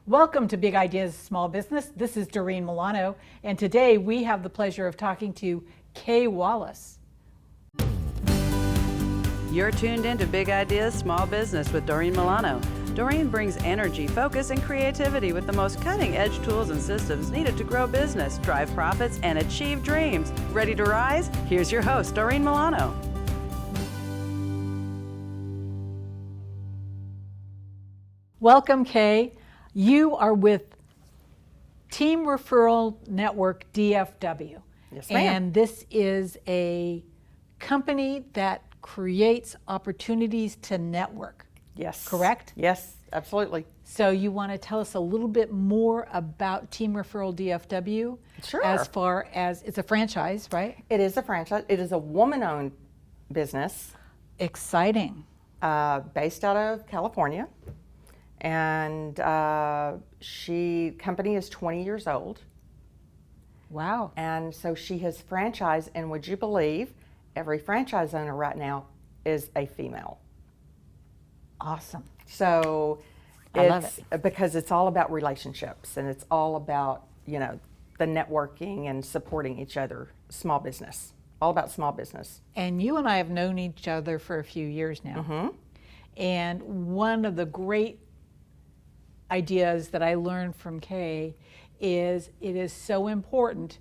Welcome to Big Ideas Small Business. This is Doreen Milano, and today we have the pleasure of talking to Kay Wallace. You're tuned into Big Ideas Small Business with Doreen Milano. Doreen brings energy, focus, and creativity with the most cutting-edge tools and systems needed to grow business, drive profits, and achieve dreams. Ready to rise? Here's your host, Doreen Milano. Welcome, Kay. You are with Team Referral Network DFW. Yes, ma'am. And this is a company that creates opportunities to network. Yes. Correct? Yes, absolutely. So you want to tell us a little bit more about Team Referral DFW? Sure. As far as it's a franchise, right? It is a franchise. It is a woman-owned business Exciting. based out of California. And company is 20 years old. Wow. And so she has franchised, and would you believe every franchise owner right now is a female. Awesome. So I love it's because it's all about relationships, and it's all about, the networking and supporting each other, small business, all about small business. And you and I have known each other for a few years now. Mm-hmm. And one of the great ideas that I learned from Kay is it is so important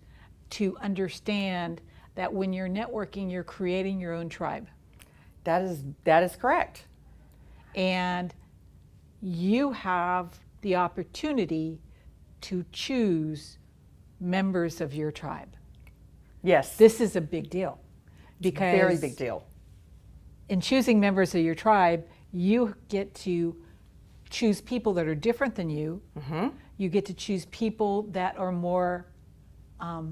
to understand that when you're networking, you're creating your own tribe. That is correct. And you have the opportunity to choose members of your tribe. Yes. This is a big deal because Very big deal. in choosing members of your tribe, you get to choose people that are different than you. Mm-hmm. You get to choose people that are more, how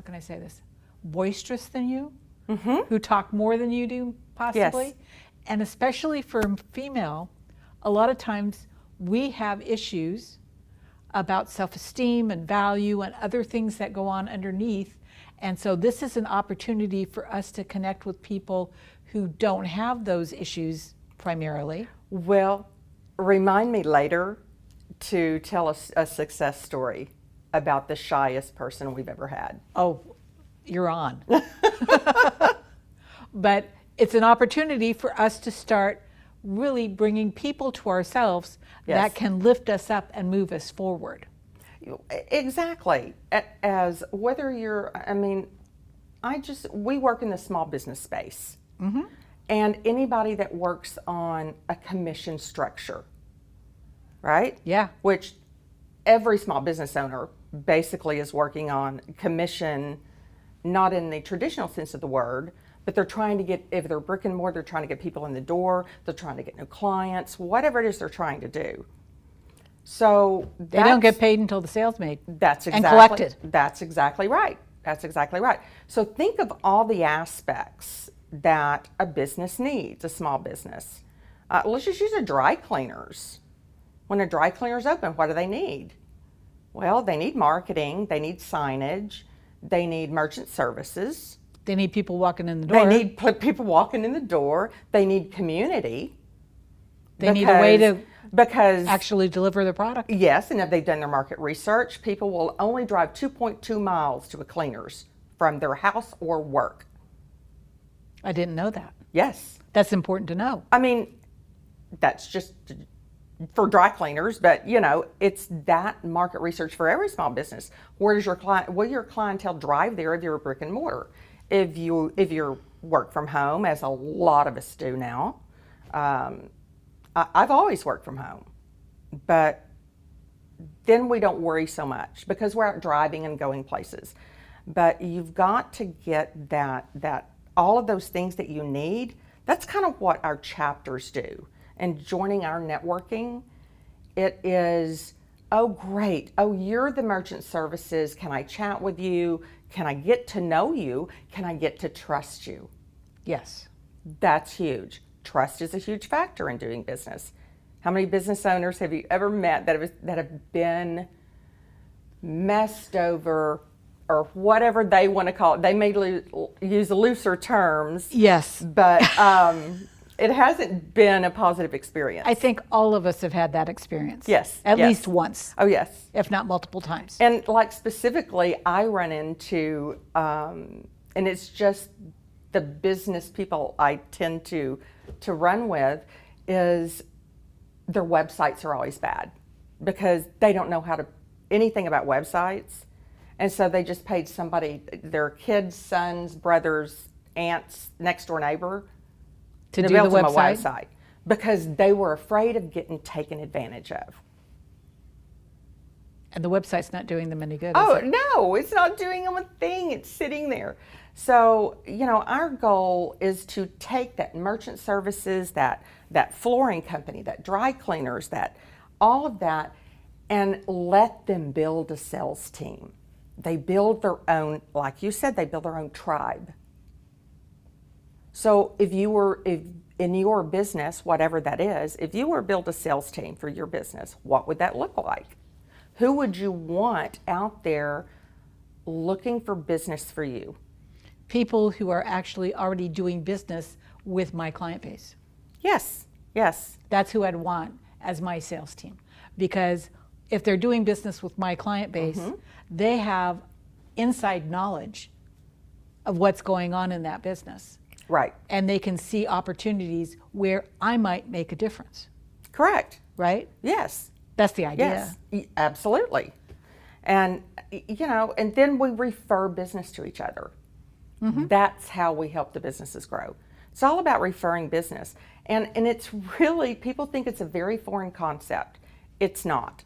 can I say this, boisterous than you, Mm-hmm. who talk more than you do, possibly. Yes. And especially for female, a lot of times we have issues about self-esteem and value and other things that go on underneath. And so this is an opportunity for us to connect with people who don't have those issues primarily. Well, remind me later to tell us a success story about the shyest person we've ever had. Oh, you're on. But it's an opportunity for us to start really bringing people to ourselves Yes. that can lift us up and move us forward. Exactly. As whether we work in the small business space. Mm-hmm. And anybody that works on a commission structure, right? Yeah. Which every small business owner basically is working on commission, not in the traditional sense of the word, but they're trying to get, if they're brick and mortar, they're trying to get people in the door, they're trying to get new clients, whatever it is they're trying to do. So They don't get paid until the sale's made. That's and exactly, collected. That's exactly right. That's exactly right. So think of all the aspects that a business needs, a small business. Let's just use a dry cleaners. When a dry cleaner's open, what do they need? Well, they need marketing, they need signage, they need merchant services. They need people walking in the door. They need people walking in the door. They need community. They need a way to because actually deliver the product. yes, and if they've done their market research, people will only drive 2.2 miles to a cleaner's from their house or work. I didn't know that. Yes. That's important to know. I mean, that's just for dry cleaners, but it's that market research for every small business. Where does will your clientele drive there if you're a brick and mortar? If you're work from home, as a lot of us do now, I've always worked from home, but then we don't worry so much because we're out driving and going places. But you've got to get that all of those things that you need. That's kind of what our chapters do. And joining our networking, it is, oh great, oh you're the merchant services, can I chat with you? Can I get to know you? Can I get to trust you? Yes. That's huge. Trust is a huge factor in doing business. How many business owners have you ever met that have been messed over, or whatever they want to call it? They may use looser terms. Yes. But it hasn't been a positive experience. I think all of us have had that experience. Yes. At yes. least once, Oh, yes. if not multiple times. And like specifically, I run into, and it's just the business people I tend to run with, is their websites are always bad because they don't know anything about websites. And so they just paid somebody, their kids, sons, brothers, aunts, next door neighbor, To do build the them a website? website because they were afraid of getting taken advantage of. And the website's not doing them any good. Oh, is it? no, it's not doing them a thing. It's sitting there. So, our goal is to take that merchant services, that flooring company, that dry cleaners, that all of that, and let them build a sales team. They build their own, like you said, they build their own tribe. So if in your business, whatever that is, if you were to build a sales team for your business, what would that look like? Who would you want out there looking for business for you? People who are actually already doing business with my client base. Yes, yes. That's who I'd want as my sales team. Because if they're doing business with my client base, they have inside knowledge of what's going on in that business. Right. And they can see opportunities where I might make a difference, Correct. right? Yes. That's the idea. Yes. Absolutely. And, and then we refer business to each other. That's how we help the businesses grow. It's all about referring business. And it's really, people think it's a very foreign concept. It's not.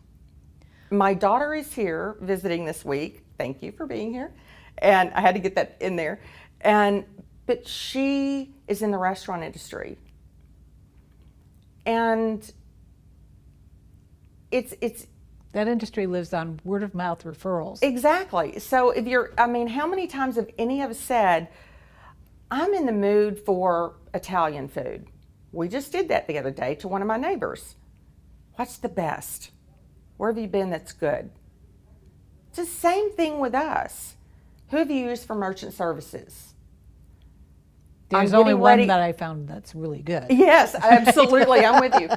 My daughter is here visiting this week. Thank you for being here. And I had to get that in there. But she is in the restaurant industry. And it's That industry lives on word of mouth referrals. exactly. So how many times have any of us said, I'm in the mood for Italian food? We just did that the other day to one of my neighbors. What's the best? Where have you been that's good? It's the same thing with us. Who have you used for merchant services? There's I'm only getting one ready- that I found that's really good. Yes, absolutely. I'm with you.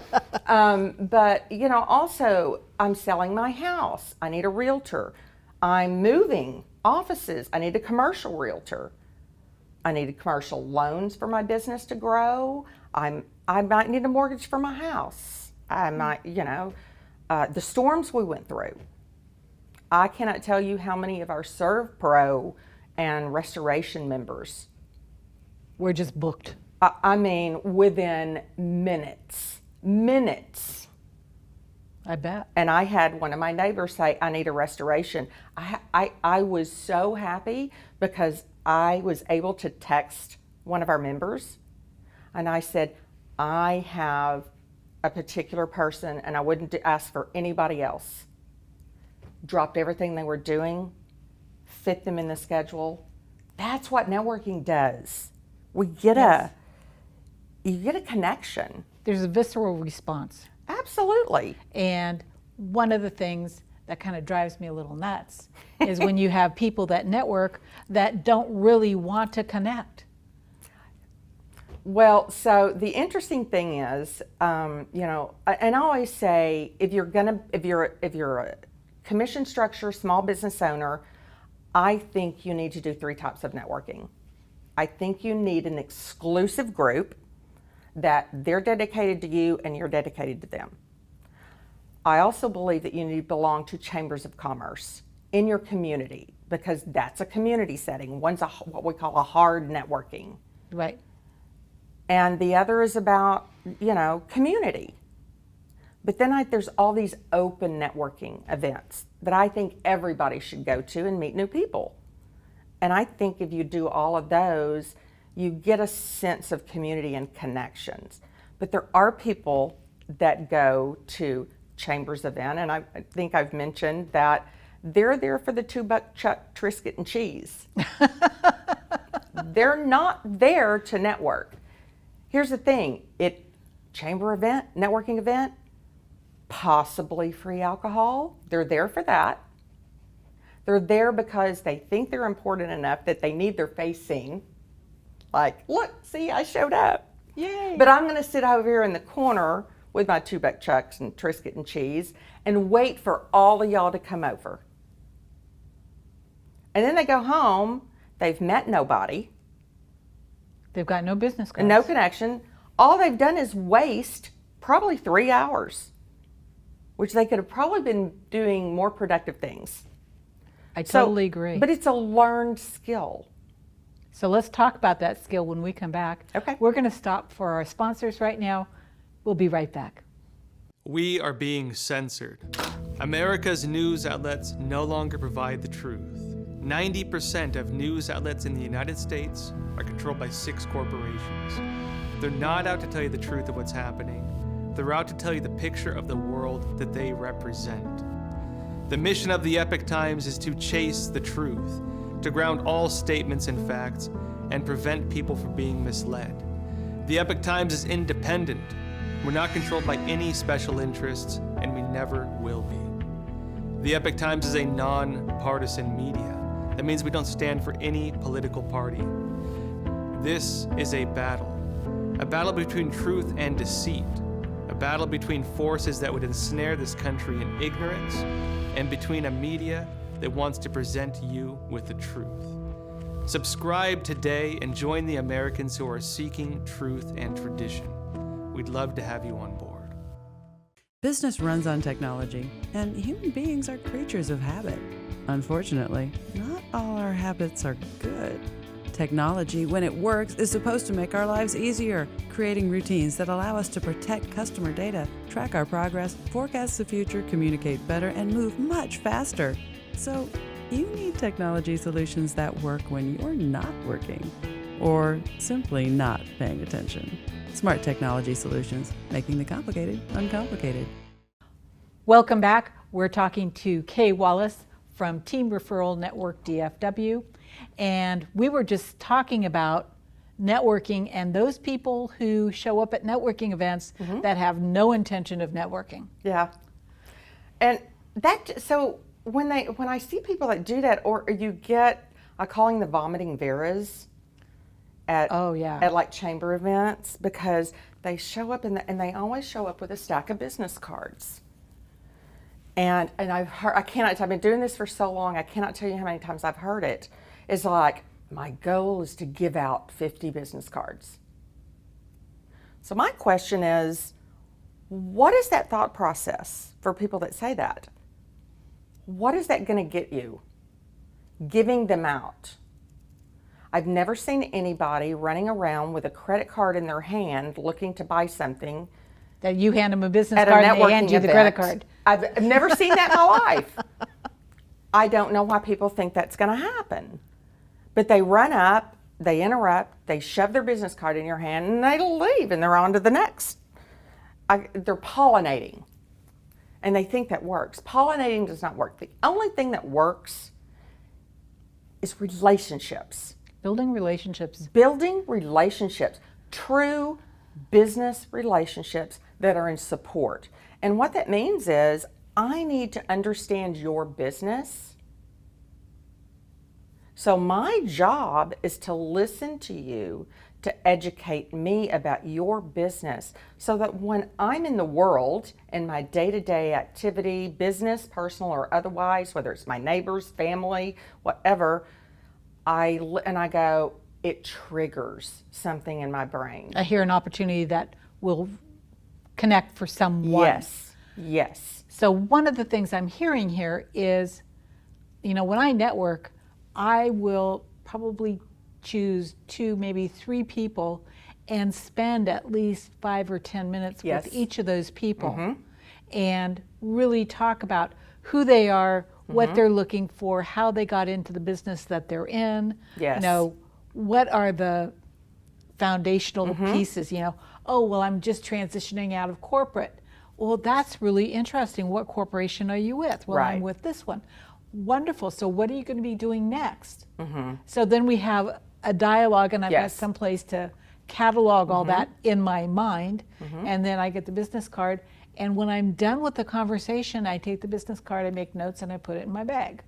But, also, I'm selling my house. I need a realtor. I'm moving offices. I need a commercial realtor. I need commercial loans for my business to grow. I might need a mortgage for my house. I might, the storms we went through. I cannot tell you how many of our Serve Pro and restoration members, We're just booked. within minutes. I bet. And I had one of my neighbors say, I need a restoration. I was so happy because I was able to text one of our members and I said, I have a particular person and I wouldn't ask for anybody else. Dropped everything they were doing, fit them in the schedule. That's what networking does. You get a connection. There's a visceral response. Absolutely. And one of the things that kind of drives me a little nuts is when you have people that network that don't really want to connect. Well, so the interesting thing is, and I always say, if you're a commission structure, small business owner, I think you need to do 3 types of networking. I think you need an exclusive group that they're dedicated to you and you're dedicated to them. I also believe that you need to belong to chambers of commerce in your community because that's a community setting. One's what we call a hard networking. Right. And the other is about, community. But then there's all these open networking events that I think everybody should go to and meet new people. And I think if you do all of those, you get a sense of community and connections. But there are people that go to Chambers event, and I think I've mentioned that they're there for the $2 Chuck Triscuit and cheese. They're not there to network. Here's the thing, chamber event, networking event, possibly free alcohol. They're there for that. They're there because they think they're important enough that they need their face seen. Like, look, see, I showed up. Yay! But I'm going to sit over here in the corner with my 2 buck chucks and Triscuit and cheese and wait for all of y'all to come over. And then they go home, they've met nobody. They've got no business cards. And no connection. All they've done is waste probably 3 hours, which they could have probably been doing more productive things. I totally agree. But it's a learned skill. So let's talk about that skill when we come back. Okay. We're going to stop for our sponsors right now. We'll be right back. We are being censored. America's news outlets no longer provide the truth. 90% of news outlets in the United States are controlled by 6 corporations. They're not out to tell you the truth of what's happening. They're out to tell you the picture of the world that they represent. The mission of the Epoch Times is to chase the truth, to ground all statements in facts, and prevent people from being misled. The Epoch Times is independent. We're not controlled by any special interests, and we never will be. The Epoch Times is a non-partisan media. That means we don't stand for any political party. This is a battle between truth and deceit, a battle between forces that would ensnare this country in ignorance, and between a media that wants to present you with the truth. Subscribe today and join the Americans who are seeking truth and tradition. We'd love to have you on board. Business runs on technology, and human beings are creatures of habit. Unfortunately, not all our habits are good. Technology, when it works, is supposed to make our lives easier, creating routines that allow us to protect customer data, track our progress, forecast the future, communicate better, and move much faster. So, you need technology solutions that work when you're not working, or simply not paying attention. Smart technology solutions, making the complicated uncomplicated. Welcome back. We're talking to Kay Wallace from Team Referral Network DFW. And we were just talking about networking and those people who show up at networking events that have no intention of networking. Yeah. And that, so when I see people that do that, or you get, I calling the vomiting Veras at, at like chamber events, because they show up and they always show up with a stack of business cards. And I've heard, I've been doing this for so long, I cannot tell you how many times I've heard it. It's like, my goal is to give out 50 business cards. So my question is, what is that thought process for people that say that? What is that going to get you? Giving them out. I've never seen anybody running around with a credit card in their hand looking to buy something. That you hand them a business card and they hand you the credit card. I've never seen that in my life. I don't know why people think that's going to happen. But they run up, they interrupt, they shove their business card in your hand, and they leave, and they're on to the next. They're pollinating, and they think that works. Pollinating does not work. The only thing that works is relationships. Building relationships. Building relationships. True business relationships that are in support. And what that means is, I need to understand your business. So my job is to listen to you, to educate me about your business, so that when I'm in the world, in my day-to-day activity, business, personal or otherwise, whether it's my neighbors, family, whatever, I go, it triggers something in my brain. I hear an opportunity that will connect for someone. Yes, yes. So one of the things I'm hearing here is, when I network, I will probably choose 2, maybe 3 people and spend at least 5 or 10 minutes with each of those people and really talk about who they are, what they're looking for, how they got into the business that they're in. Yes. What are the foundational pieces, oh, well, I'm just transitioning out of corporate. Well, that's really interesting. What corporation are you with? Well, I'm with this one. Wonderful. So what are you going to be doing next? So then we have a dialogue, and I've got some place to catalog all that in my mind, and then I get the business card. And when I'm done with the conversation, I take the business card, I make notes, and I put it in my bag.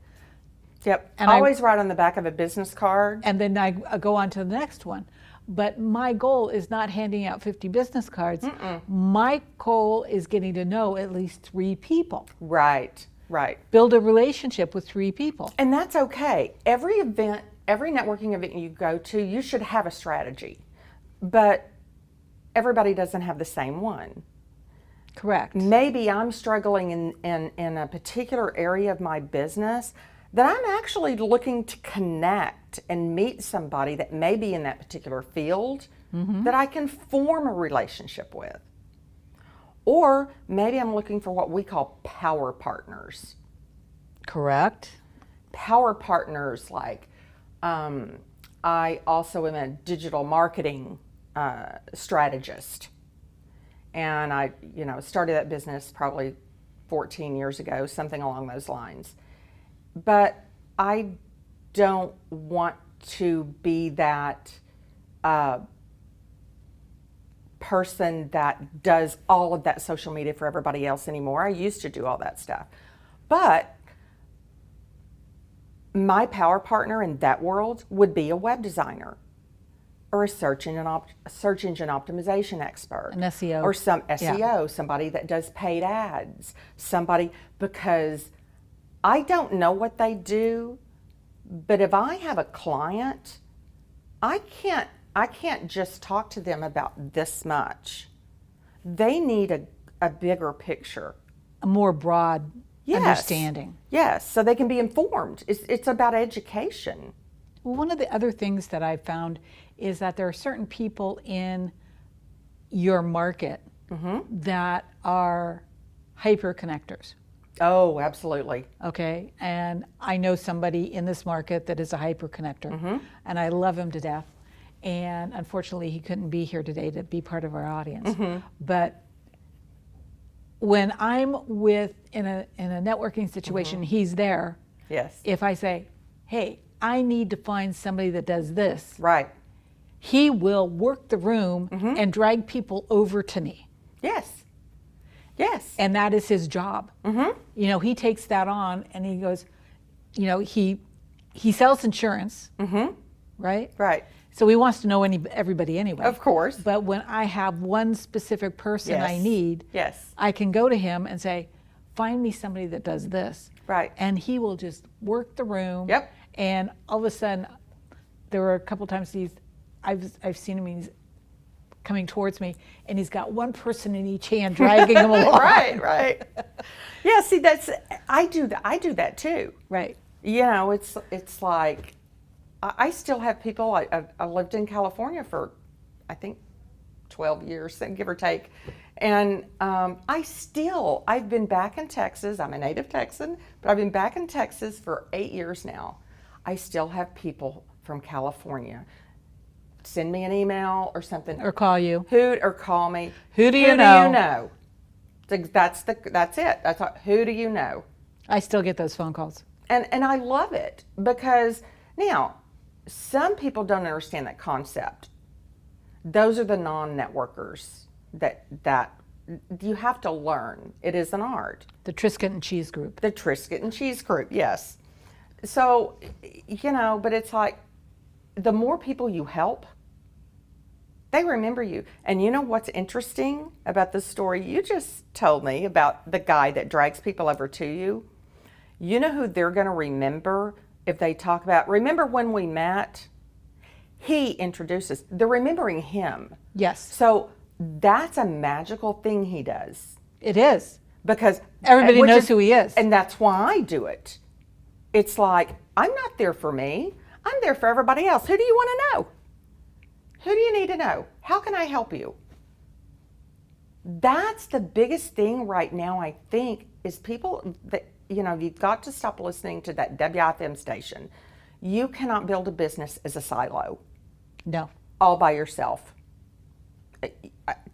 Yep. And I always write on the back of a business card. And then I go on to the next one. But my goal is not handing out 50 business cards. My goal is getting to know at least 3 people. Right, right. Build a relationship with 3 people. And that's okay. Every event, every networking event you go to, you should have a strategy. But everybody doesn't have the same one. Correct. Maybe I'm struggling in a particular area of my business that I'm actually looking to connect and meet somebody that may be in that particular field that I can form a relationship with. Or maybe I'm looking for what we call power partners. Correct. Power partners, like I also am a digital marketing strategist. And I, started that business probably 14 years ago, something along those lines. But I don't want to be that person that does all of that social media for everybody else anymore. I used to do all that stuff. But my power partner in that world would be a web designer, or a search engine optimization expert, an SEO, or some SEO, somebody that does paid ads, because I don't know what they do, but if I have a client, I can't just talk to them about this much. They need a bigger picture, a more broad understanding. Yes, so they can be informed. It's about education. Well, one of the other things that I've found is that there are certain people in your market that are hyper connectors. Oh, absolutely. Okay, and I know somebody in this market that is a hyper connector, and I love him to death. And unfortunately, he couldn't be here today to be part of our audience. But when I'm in a networking situation, he's there. Yes. If I say, hey, I need to find somebody that does this. Right. He will work the room and drag people over to me. Yes. Yes. And that is his job. He takes that on and he goes, he sells insurance, right? Right. So he wants to know everybody anyway. Of course. But when I have one specific person I need, I can go to him and say, find me somebody that does this. Right. And he will just work the room. Yep. And all of a sudden, there were a couple times I've seen him, he's coming towards me, and he's got one person in each hand dragging him along. Right. Yeah, see, I do that too. Right. It's like, I still have people, I lived in California for, I think, 12 years, give or take. And I've been back in Texas. I'm a native Texan, but I've been back in Texas for 8 years now. I still have people from California send me an email or something. Or call you. Or call me. Who do you know? Who do you know? That's it. Who do you know? I still get those phone calls. And I love it because now, some people don't understand that concept. Those are the non-networkers that you have to learn. It is an art. The Triscuit and Cheese Group. The Triscuit and Cheese Group, yes. So, but it's like, the more people you help, they remember you. And you know what's interesting about the story you just told me about the guy that drags people over to you? You know who they're going to remember if they talk about, remember when we met? He introduces, they're remembering him. Yes. So that's a magical thing he does. It is. Because everybody knows who he is. And that's why I do it. It's like, I'm not there for me. I'm there for everybody else. Who do you want to know? Who do you need to know? How can I help you? That's the biggest thing right now, I think, is people that, you've got to stop listening to that WFM station. You cannot build a business as a silo. No. All by yourself.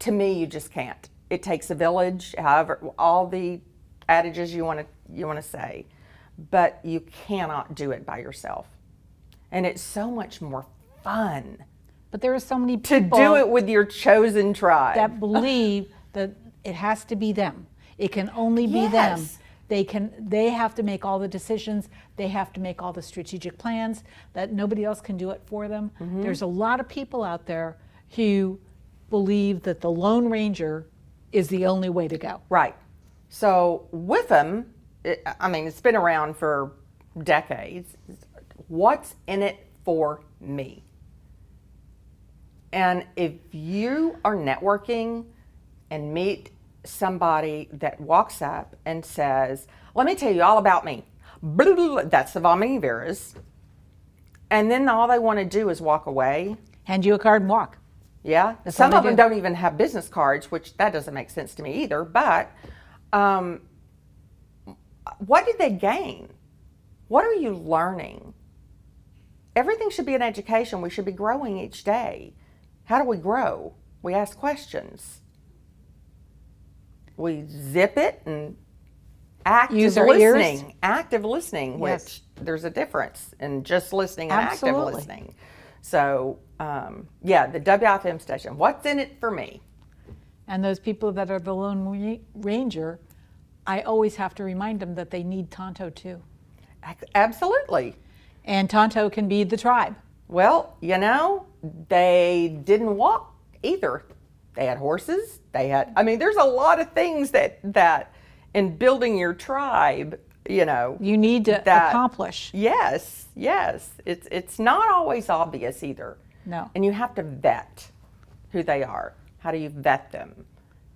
To me, you just can't. It takes a village, however, all the adages you want to say, but you cannot do it by yourself. And it's so much more fun. But there are so many people to do it with your chosen tribe that believe that it has to be them. It can only be them. They have to make all the decisions. They have to make all the strategic plans. That nobody else can do it for them. There's a lot of people out there who believe that the Lone Ranger is the only way to go. Right. So with them, it's been around for decades. What's in it for me? And if you are networking and meet somebody that walks up and says, let me tell you all about me, blah, blah, blah, that's the vomiting virus, and then all they want to do is walk away. Hand you a card and walk. Yeah. That's Some all of they them do. don't even have business cards, which that doesn't make sense to me either. But what did they gain? What are you learning? Everything should be an education. We should be growing each day. How do we grow? We ask questions. We zip it and active Use our listening. ears. Active listening, Yes. which there's a difference in just listening and Absolutely. active listening. So, the WFM station. What's in it for me? And those people that are the Lone Ranger, I always have to remind them that they need Tonto too. Absolutely. And Tonto can be the tribe. Well, they didn't walk either. They had horses. There's a lot of things that in building your tribe, You need to accomplish. Yes. It's not always obvious either. No. And you have to vet who they are. How do you vet them?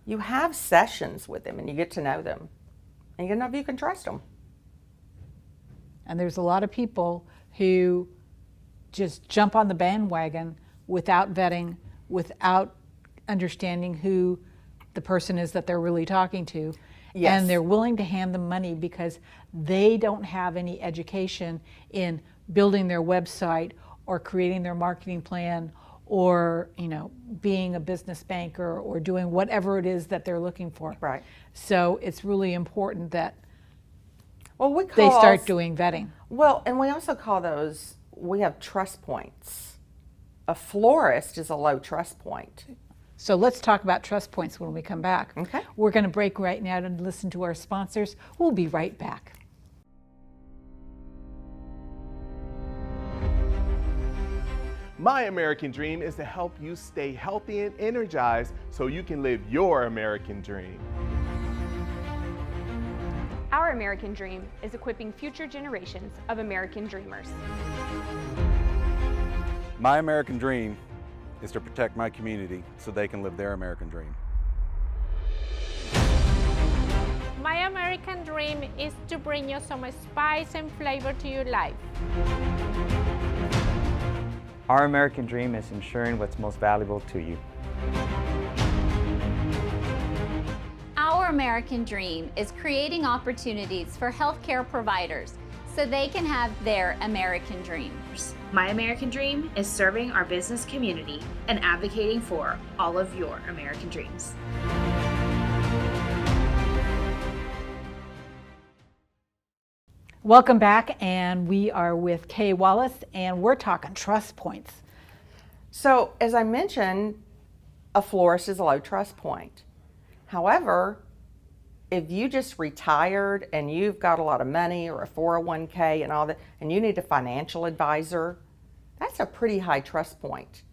You have sessions with them and you get to know them. And you know if you can trust them. And there's a lot of people who just jump on the bandwagon without vetting, without understanding who the person is that they're really talking to. Yes. And they're willing to hand them money because they don't have any education in building their website or creating their marketing plan or, being a business banker or doing whatever it is that they're looking for. Right. So it's really important that Well, they start doing vetting. Well, and we also call those, we have trust points. A florist is a low trust point. So let's talk about trust points when we come back. Okay. We're going to break right now and listen to our sponsors. We'll be right back. My American dream is to help you stay healthy and energized so you can live your American dream. Our American dream is equipping future generations of American dreamers. My American dream is to protect my community so they can live their American dream. My American dream is to bring you some spice and flavor to your life. Our American dream is ensuring what's most valuable to you. Our American dream is creating opportunities for healthcare providers so they can have their American dreams. My American dream is serving our business community and advocating for all of your American dreams. Welcome back, and we are with Kay Wallace, and we're talking trust points. So, as I mentioned, a florist is a low trust point. However, if you just retired and you've got a lot of money or a 401k and all that, and you need a financial advisor, that's a pretty high trust point.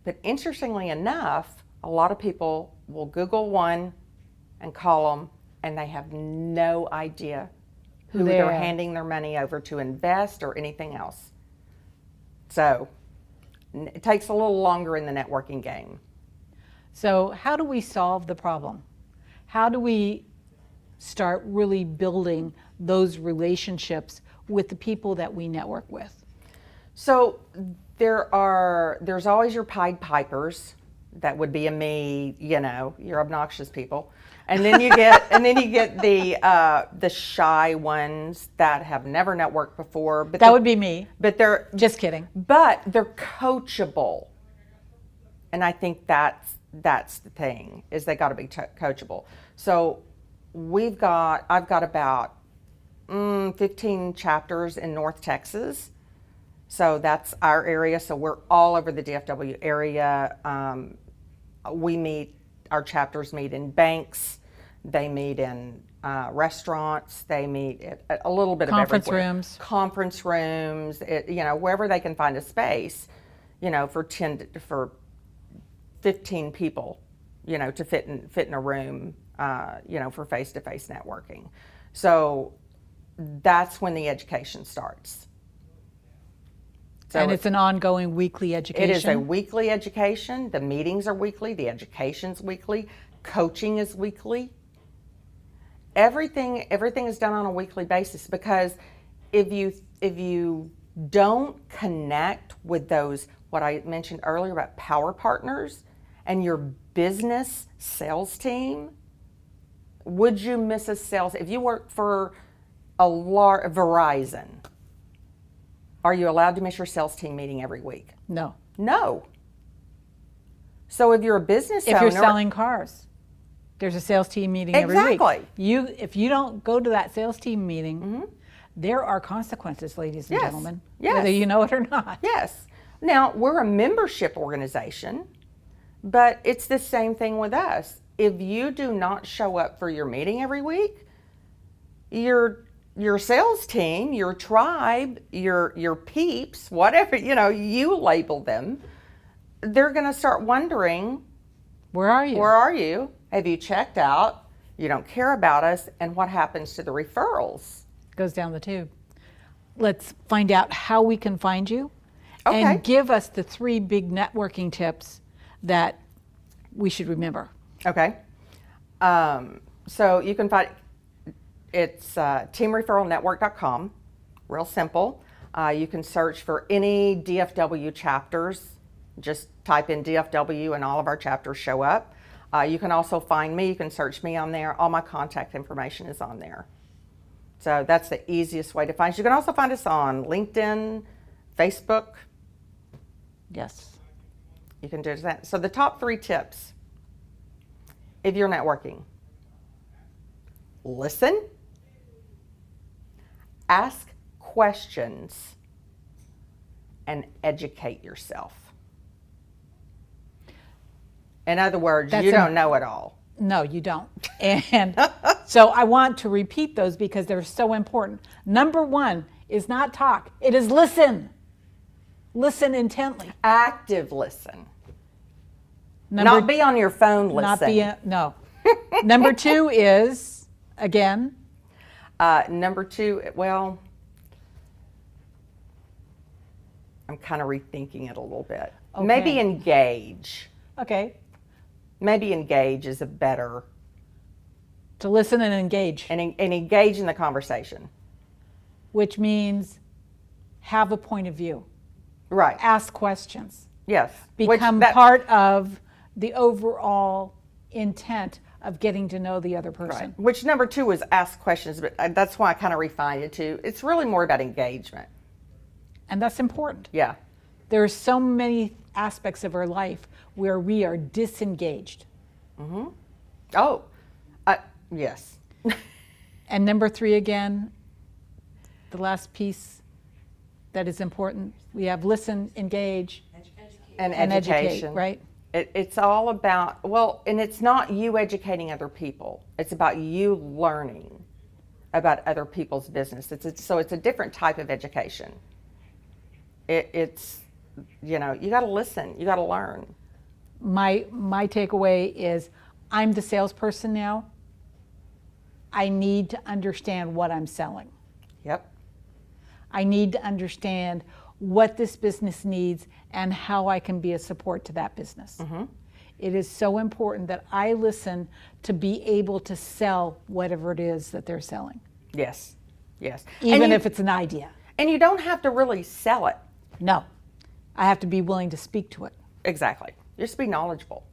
But interestingly enough, a lot of people will Google one and call them, and they have no idea who they're handing their money over to invest or anything else. So it takes a little longer in the networking game. So how do we solve the problem? How do we start really building those relationships with the people that we network with? So there's always your Pied Pipers. That would be me, your obnoxious people. And then you get the shy ones that have never networked before. But that would be me. But they're just kidding. But they're coachable, and I think that's the thing, is they got to be coachable. So I've got about 15 chapters in North Texas. So that's our area. So we're all over the DFW area. Our chapters meet in Banks. They meet in restaurants, they meet at a little bit of Conference everywhere. rooms. Conference rooms, wherever they can find a space, for 15 people, to fit in a room, for face-to-face networking. So that's when the education starts. So and it's an ongoing weekly education? It is a weekly education. The meetings are weekly. The education's weekly. Coaching is weekly. Everything is done on a weekly basis, because if you don't connect with those, what I mentioned earlier about power partners and your business sales team, would you miss a sales? If you work for Verizon, are you allowed to miss your sales team meeting every week? No. No. So if you're a business owner, if you're selling cars, there's a sales team meeting every week. Exactly. If you don't go to that sales team meeting, there are consequences, ladies and gentlemen, whether you know it or not. Yes. Now, we're a membership organization, but it's the same thing with us. If you do not show up for your meeting every week, your sales team, your tribe, your peeps, whatever, you label them, they're going to start wondering, where are you? Where are you? Have you checked out? You don't care about us. And what happens to the referrals? Goes down the tube. Let's find out how we can find you. Okay. And give us the 3 big networking tips that we should remember. Okay. So you can find, it's teamreferralnetwork.com, real simple. You can search for any DFW chapters. Just type in DFW and all of our chapters show up. You can also find me. You can search me on there. All my contact information is on there. So that's the easiest way to find us. You can also find us on LinkedIn, Facebook. Yes. You can do that. So the top 3 tips, if you're networking: listen, ask questions, and educate yourself. In other words, you don't know it all. No, you don't. And so I want to repeat those because they're so important. Number 1 is not talk. It is listen. Listen intently. Active listen. Not be on your phone listen. No. Number 2 is, again? Number 2, well, I'm kind of rethinking it a little bit. Okay. Maybe engage. Okay. Maybe engage is a better. To listen and engage. And engage in the conversation. Which means have a point of view. Right. Ask questions. Yes. Become part of the overall intent of getting to know the other person. Right. Which number 2 is ask questions, but that's why I kind of refined it to, it's really more about engagement. And that's important. Yeah. There are so many aspects of our life where we are disengaged. Mm-hmm. Oh, yes. And number 3 again, the last piece that is important, we have listen, engage, and educate, right? It's all about, and it's not you educating other people. It's about you learning about other people's business. So it's a different type of education. It's, you got to listen, you got to learn. My takeaway is, I'm the salesperson now. I need to understand what I'm selling. Yep. I need to understand what this business needs and how I can be a support to that business. Mm-hmm. It is so important that I listen to be able to sell whatever it is that they're selling. Yes, yes. Even if it's an idea. And you don't have to really sell it. No, I have to be willing to speak to it. Exactly. Just be knowledgeable.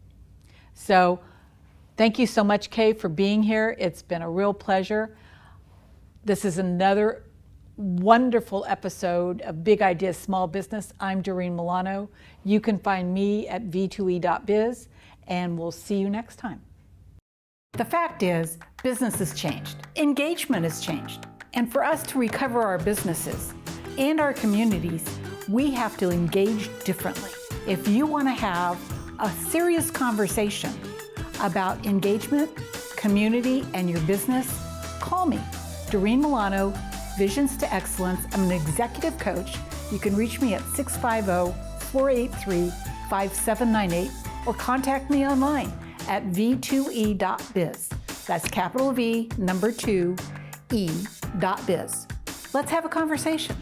So thank you so much, Kay, for being here. It's been a real pleasure. This is another wonderful episode of Big Ideas Small Business. I'm Doreen Milano. You can find me at v2e.biz, and we'll see you next time. The fact is, business has changed. Engagement has changed. And for us to recover our businesses and our communities, we have to engage differently. If you want to have a serious conversation about engagement, community, and your business, call me. Doreen Milano, Visions to Excellence. I'm an executive coach. You can reach me at 650-483-5798 or contact me online at v2e.biz. That's capital V, number 2, e.biz. Let's have a conversation.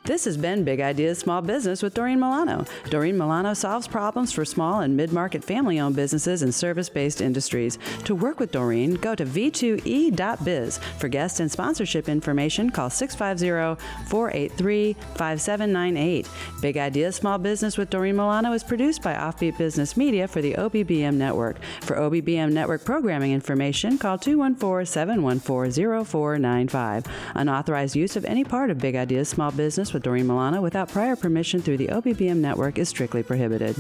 This has been Big Ideas Small Business with Doreen Milano. Doreen Milano solves problems for small and mid-market family-owned businesses and service-based industries. To work with Doreen, go to v2e.biz. For guest and sponsorship information, call 650-483-5798. Big Ideas Small Business with Doreen Milano is produced by Offbeat Business Media for the OBBM Network. For OBBM Network programming information, call 214-714-0495. Unauthorized use of any part of Big Ideas Small Business with Doreen Milano without prior permission through the OBBM network is strictly prohibited.